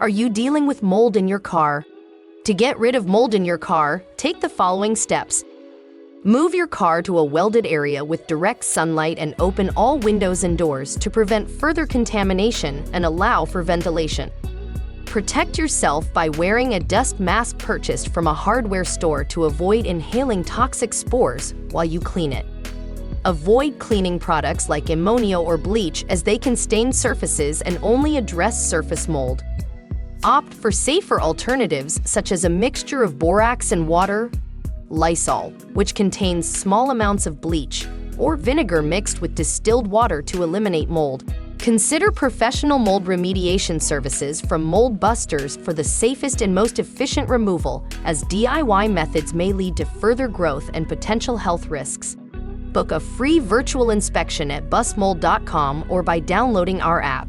Are you dealing with mold in your car? To get rid of mold in your car, take the following steps. Move your car to a welded area with direct sunlight and open all windows and doors to prevent further contamination and allow for ventilation. Protect yourself by wearing a dust mask purchased from a hardware store to avoid inhaling toxic spores while you clean it. Avoid cleaning products like ammonia or bleach as they can stain surfaces and only address surface mold. Opt for safer alternatives such as a mixture of borax and water, Lysol, which contains small amounts of bleach, or vinegar mixed with distilled water to eliminate mold. Consider professional mold remediation services from Mold Busters for the safest and most efficient removal, as DIY methods may lead to further growth and potential health risks. Book a free virtual inspection at busmold.com or by downloading our app.